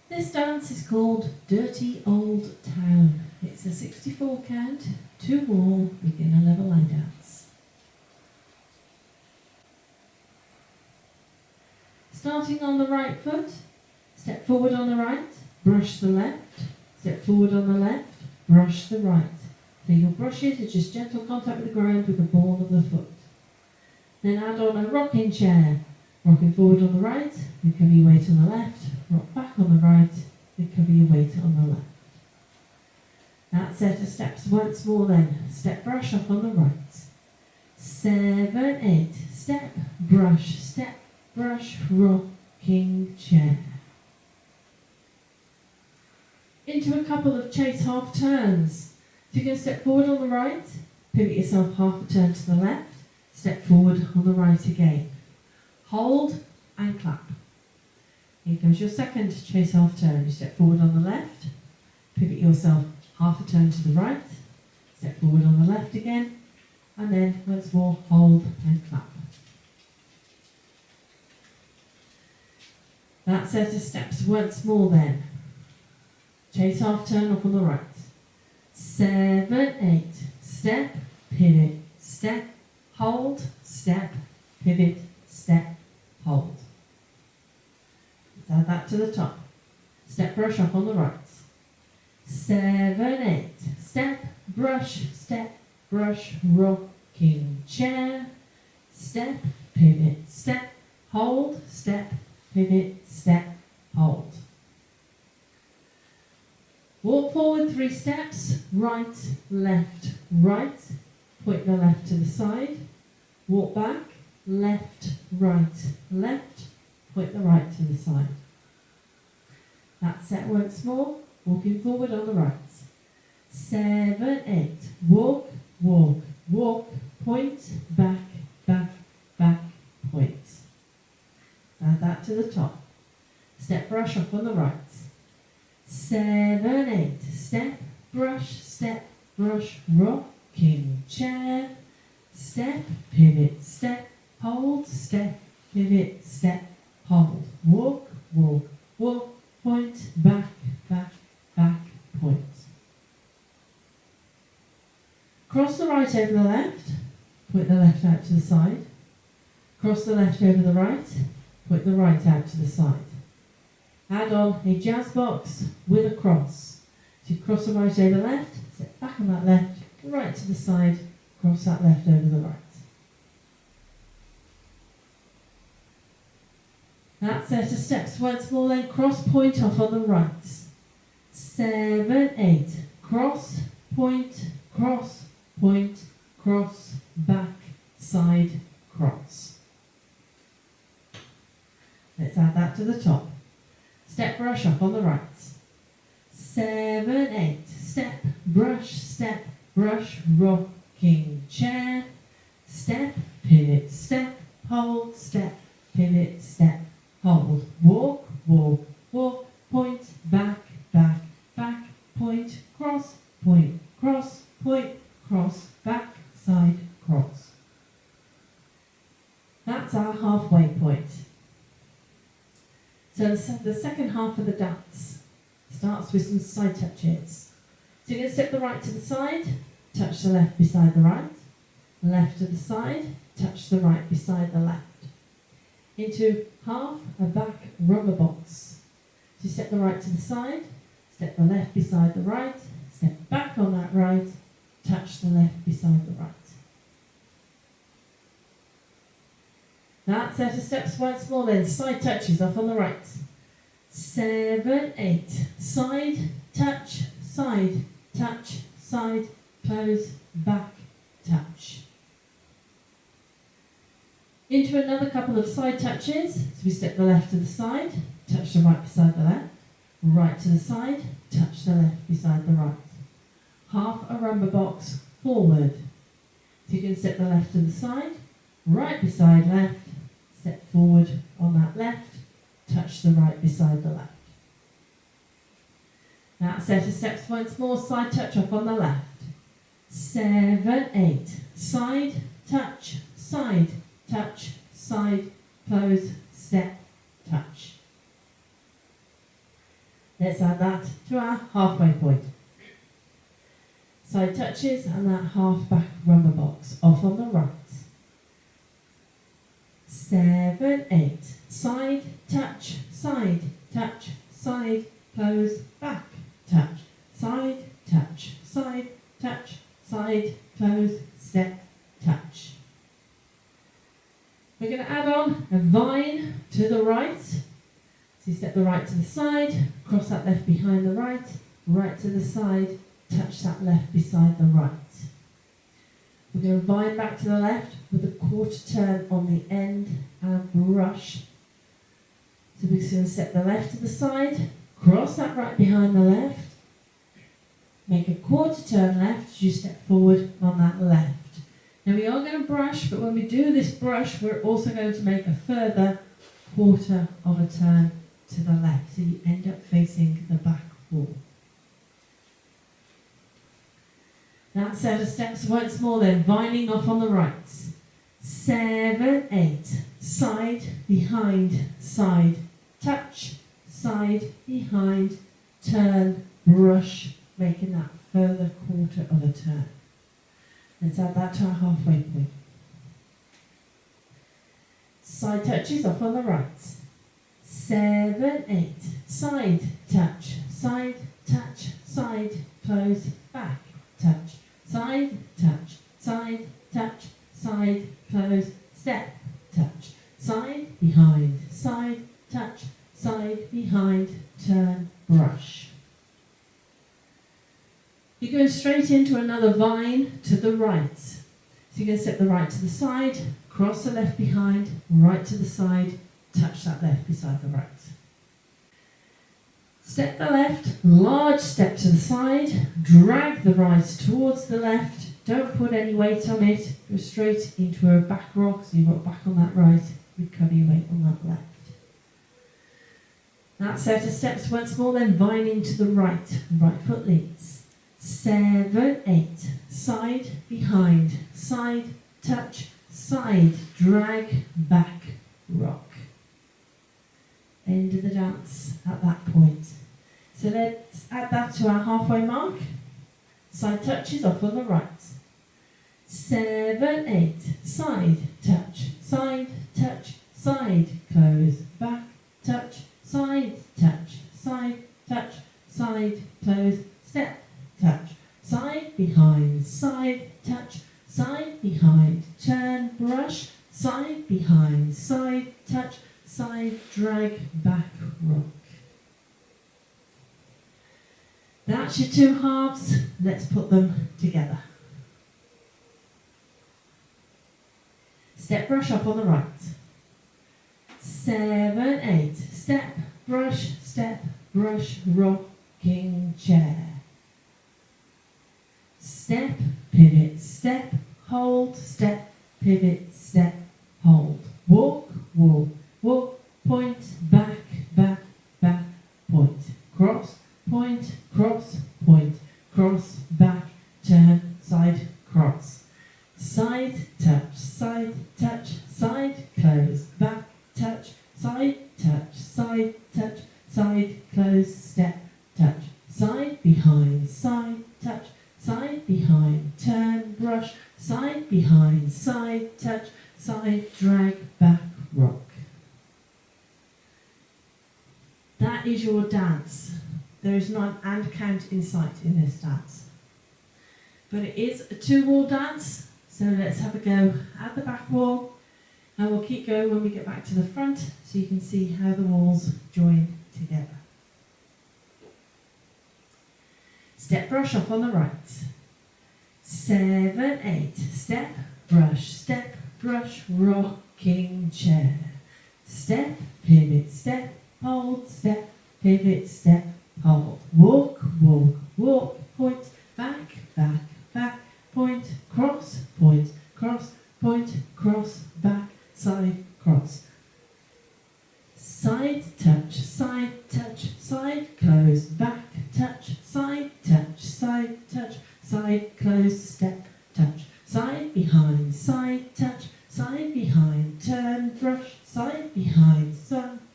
This dance is called Dirty Old Town. It's a 64 count, 2 wall, beginner level line dance. Starting on the right foot, step forward on the right, brush the left, step forward on the left, brush the right. So your brushes are just gentle contact with the ground with the ball of the foot. Then add on a rocking chair. Rocking forward on the right, recover your weight on the left, rock back on the right, recover your weight on the left. That set of steps once more then. Step brush up on the right. 7, 8, step, brush, rocking chair. Into a couple of chase half turns. So you're going to step forward on the right, pivot yourself half a turn to the left, step forward on the right again. Hold and clap. Here goes your second chase half turn. You step forward on the left, pivot yourself half a turn to the right, step forward on the left again, and then once more hold and clap. That set of steps once more then. Chase half turn up on the right. 7, 8, step, pivot, step, hold, step, pivot, step, hold. Let's add that to the top. Step brush up on the right. 7, 8, step, brush, rocking chair, step, pivot, step, hold, step, pivot, step, hold. Walk forward 3 steps, right, left, right, point the left to the side, walk back, left, left, point the right to the side. That set once more, walking forward on the right. 7, 8, walk, point, back, point. Add that to the top. Step brush up on the right. 7, 8, step, brush, rocking chair, step, pivot, step, hold, step, pivot, step, hold. Walk, point, back, point. Cross the right over the left, point the left out to the side. Cross the left over the right, point the right out to the side. Add on a jazz box with a cross. So you cross the right over the left, step back on that left, right to the side, cross that left over the right. That set of steps once more then, cross point off on the right. 7, 8, cross, point, cross, back, side, cross. Let's add that to the top. Step brush up on the right. 7, 8, step, brush, rocking chair, step, pivot, step, hold, step, pivot, step, hold. Walk, point, back, point, cross, back, side, cross. That's our halfway point. So the second half of the dance starts with some side touches. So you're going to step the right to the side, touch the left beside the right, left to the side, touch the right beside the left. Into half a back rubber box. So you step the right to the side, step the left beside the right, step back on that right, touch the left beside the right. That set of steps once more then, side touches off on the right. 7, 8, side, touch, side, close, back, touch. Into another couple of side touches. So we step the left to the side, touch the right beside the left, right to the side, touch the left beside the right. Half a rumba box forward. So you can step the left to the side, right beside left, step forward on that left, touch the right beside the left. That set of steps once more, side touch off on the left. 7, 8, side, touch, side, close, step, touch. Let's add that to our halfway point. Side touches and that half back rumba box off on the right. 7, 8. Side, touch, side, touch, side, close, back, touch, side, touch, side, touch, side, close, step, touch. We're going to add on a vine to the right. So you step the right to the side, cross that left behind the right, right to the side, touch that left beside the right. We're going to vine back to the left with a quarter turn on the end and a brush. So we're just going to step the left to the side, cross that right behind the left, make a quarter turn left as you step forward on that left. Now we are going to brush, but when we do this brush, we're also going to make a further quarter of a turn to the left, so you end up facing the back wall. That set of steps once more then, vining off on the right. 7, 8, side, behind, side, touch, side, behind, turn, brush, making that further quarter of a turn. Let's add that to our halfway point. Side touches off on the right. 7, 8, side, touch, side, close, back, touch, side, touch, side, close, step, touch, side, behind, side, touch, side, behind, turn, brush. You're going straight into another vine to the right. So you're going to step the right to the side, cross the left behind, right to the side, touch that left beside the right. Step the left, large step to the side, drag the right towards the left, don't put any weight on it, go straight into a back rock, so you've got back on that right, recover your weight on that left. That set of steps once more, then vining to the right, right foot leads. 7, 8, side, behind, side, touch, side, drag, back, rock. End of the dance at that point. So let's add that to our halfway mark. Side touches off on the right. 7, 8, side, touch, side, close, back, touch, side, close, step, touch, side, behind, turn, brush, side, behind, side, touch, side, drag, back, rock. That's your two halves. Let's put them together. Step, brush up on the right. 7, 8, step, brush, rocking chair. Step, pivot, step, hold, step, pivot, step, hold. Walk, walk, walk, point, back, back, back, point. Cross, point, cross, back, turn, side, cross. Side, touch, side, close, back, touch, side, close, step, touch. Side, behind, turn, brush, side, behind, side, touch, side, drag, back, rock. That is your dance. There is not an and count in sight in this dance. But it is a 2-wall dance, so let's have a go at the back wall, and we'll keep going when we get back to the front so you can see how the walls join together. Step, brush off on the right. 7, 8, step, brush, rocking chair. Step, pivot, step, hold, step, pivot, step, hold. Walk, walk, walk, point, back, back, back, point, cross, back, side, cross. Side, touch, side, close, back, touch, side, close, step, touch. Side, behind, turn, brush, side, behind,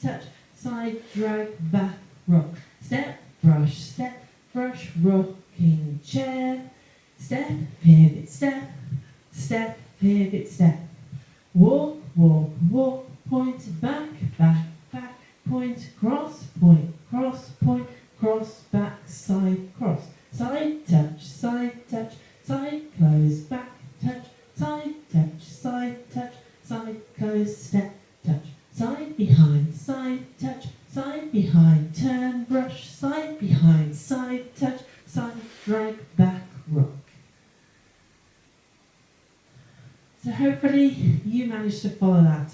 touch, side, drag, back, rock. Step, rocking chair. Step, pivot, step, step, pivot, step. Walk, walk, walk, point, back, back, back, point, cross, cross, back, side, cross. Side touch, side close, back touch, side touch, side close, step touch. Side behind, turn, brush, side behind, side touch, side drag, back, rock. So hopefully you managed to follow that.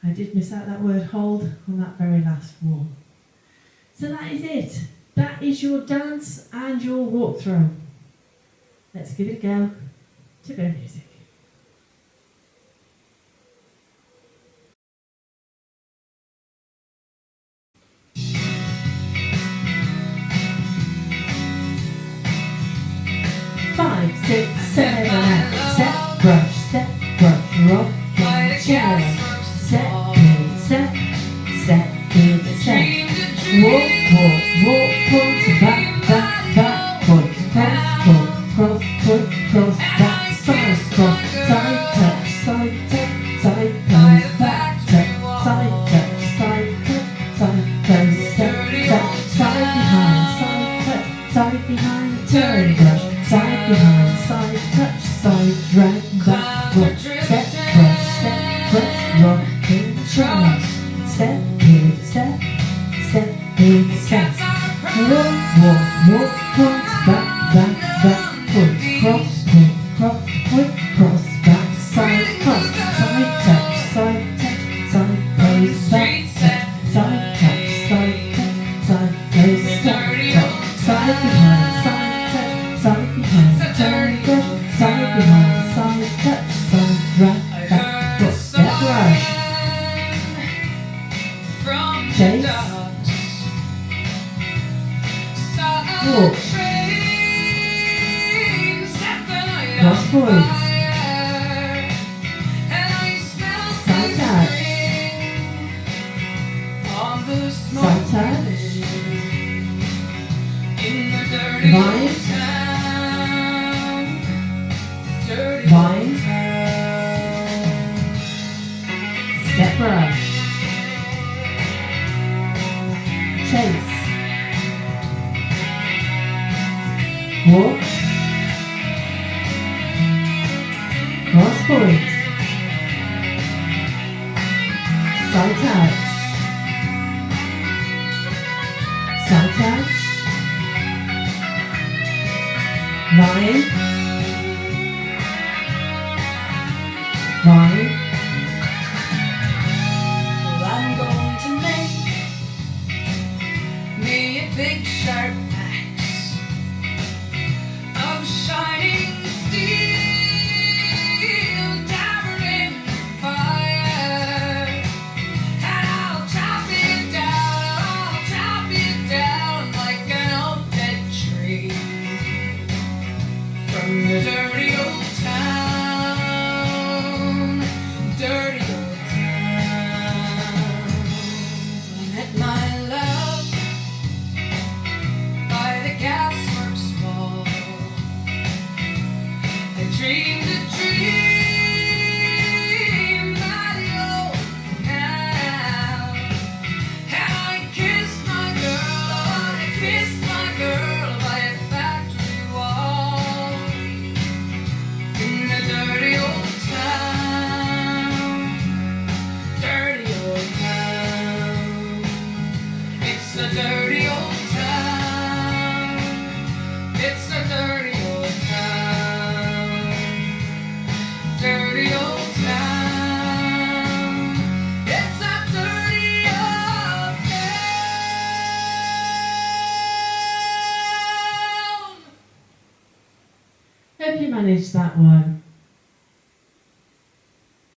I did miss out that word hold on that very last wall. So that is it. That is your dance and your walkthrough. Let's give it a go to go music. Five, six, seven, eight. Step, brush, rocking chair. Step, step, step. Walk, point, back, point, cross, back, side, touch, side, close, back, touch, side, close, step, side behind, turn, brush, side behind, side touch, side drag, back, rock, step, brush, rocking chair. Step, pivot, step, pivot, step. Walk, point, back, point, cross, back, side, touch, side close, back, side touch, side close, step, touch, side behind, turn, brush, side behind, side touch, side drag, back, rock, step, brush. Chase, walk, cross point, side touch, vine, step brush, chase, walk, cross point, side touch, vine, Well, I'm going to make me a big sharp axe of shining steel, towering fire, and I'll chop it down like an old dead tree from the dirty old town, dirty old town. I met my love by the gasworks wall. I dreamed a dream by the old canal, and I kissed my girl by a factory wall in the dirty old town, dirty old town. It's a dirty old town. It's a dirty old town, dirty old town. It's a dirty old town. Hope you managed that one.